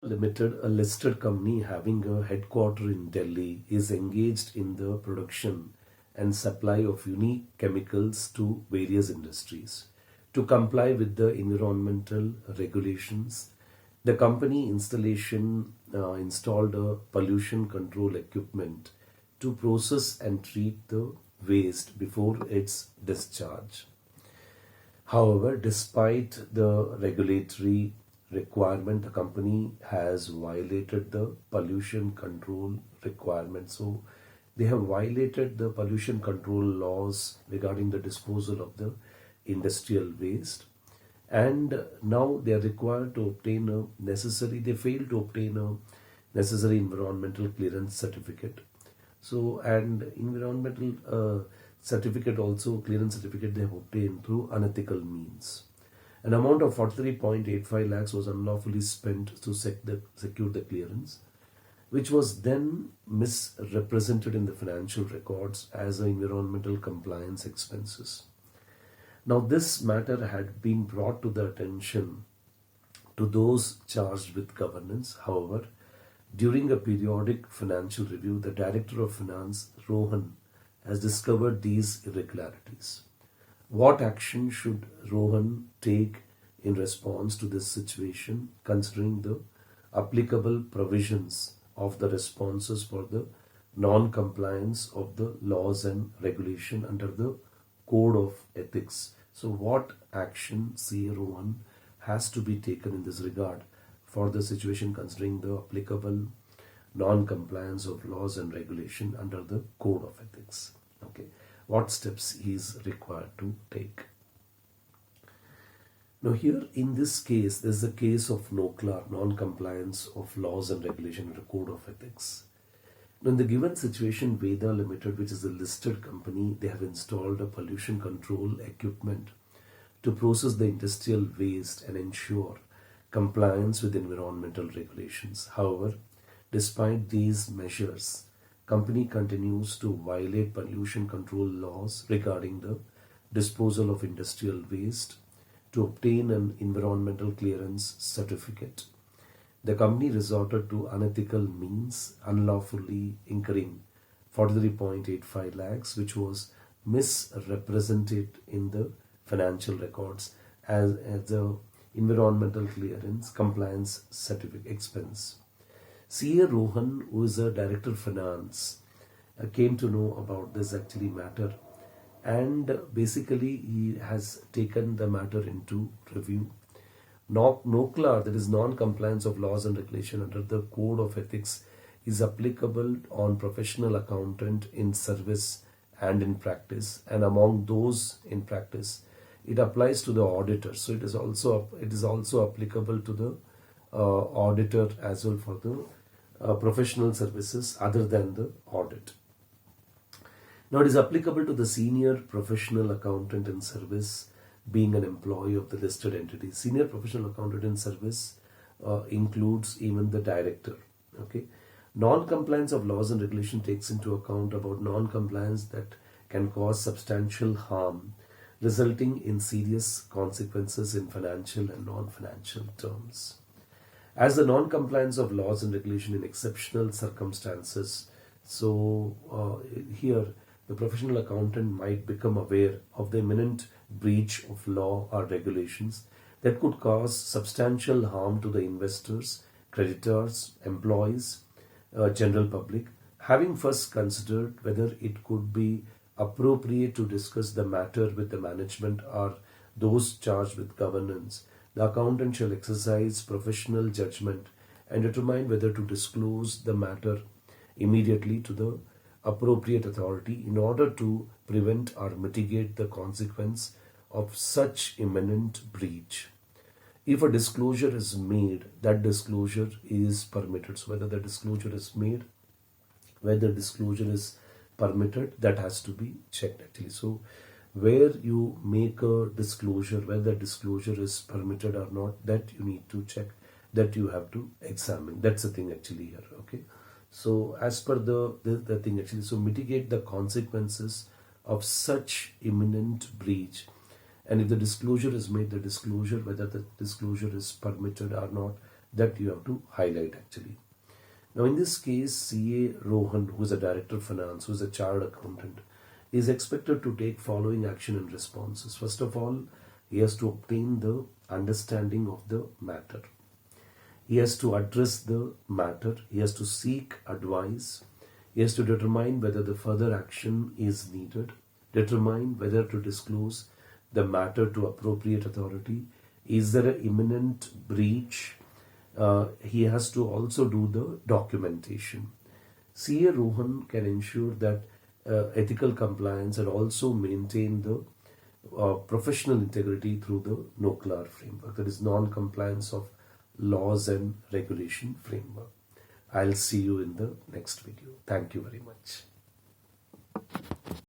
Limited, a listed company having a headquarter in Delhi, is engaged in the production and supply of unique chemicals to various industries. To comply with the environmental regulations, the company installed a pollution control equipment to process and treat the waste before its discharge. However, despite the regulatory requirement, the company has violated the pollution control requirement. So, they have violated the pollution control laws regarding the disposal of the industrial waste, and now they are required to obtain a they fail to obtain a necessary environmental clearance certificate. So, and environmental certificate also, clearance certificate, they have obtained through unethical means. An amount of 43.85 lakhs was unlawfully spent to secure the clearance, which was then misrepresented in the financial records as environmental compliance expenses. Now, this matter had been brought to the attention to those charged with governance. However, during a periodic financial review, the Director of Finance, Rohan, has discovered these irregularities. What action should Rohan take in response to this situation, considering the applicable provisions of the responses for the non-compliance of the laws and regulation under the Code of Ethics? So, what action CA Rohan has to be taken in this regard for the situation considering the applicable non-compliance of laws and regulation under the Code of Ethics? Okay, what steps he is required to take? Now, here in this case, there is a case of NOCLAR, non-compliance of laws and regulation under Code of Ethics. Now, in the given situation, Veda Limited, which is a listed company, they have installed a pollution control equipment to process the industrial waste and ensure compliance with environmental regulations. However, despite these measures, company continues to violate pollution control laws regarding the disposal of industrial waste to obtain an environmental clearance certificate. The company resorted to unethical means, unlawfully incurring 43.85 lakhs, which was misrepresented in the financial records as the environmental clearance compliance certificate expense. CA Rohan, who is a Director of Finance, came to know about this actually matter, and basically he has taken the matter into review. NOCLAR, that is non-compliance of laws and regulation under the Code of Ethics, is applicable on professional accountant in service and in practice, and among those in practice, it applies to the auditor. So it is also applicable to the auditor as well for the professional services other than the audit. Now, it is applicable to the senior professional accountant in service being an employee of the listed entity. Senior professional accountant in service includes even the director. Okay, non-compliance of laws and regulation takes into account about non-compliance that can cause substantial harm, resulting in serious consequences in financial and non-financial terms. As the non-compliance of laws and regulation in exceptional circumstances, so here the professional accountant might become aware of the imminent breach of law or regulations that could cause substantial harm to the investors, creditors, employees, general public. Having first considered whether it could be appropriate to discuss the matter with the management or those charged with governance, the accountant shall exercise professional judgment and determine whether to disclose the matter immediately to the appropriate authority in order to prevent or mitigate the consequence of such imminent breach. If a disclosure is made, that disclosure is permitted. So whether the disclosure is made, whether disclosure is permitted, that has to be checked actually. So where you make a disclosure, whether disclosure is permitted or not, that you need to check, that you have to examine. That's the thing actually here. Okay, so as per the thing actually, so mitigate the consequences of such imminent breach, and if the disclosure is made, the disclosure, whether the disclosure is permitted or not, that you have to highlight actually. Now, in this case, CA Rohan, who is a director of finance, who is a chartered accountant, is expected to take following action and responses. First of all, he has to obtain the understanding of the matter. He has to address the matter. He has to seek advice. He has to determine whether the further action is needed, determine whether to disclose the matter to appropriate authority. Is there an imminent breach? He has to also do the documentation. CA Rohan can ensure that ethical compliance and also maintain the professional integrity through the NOCLAR framework, that is non-compliance of laws and regulation framework. I'll see you in the next video. Thank you very much.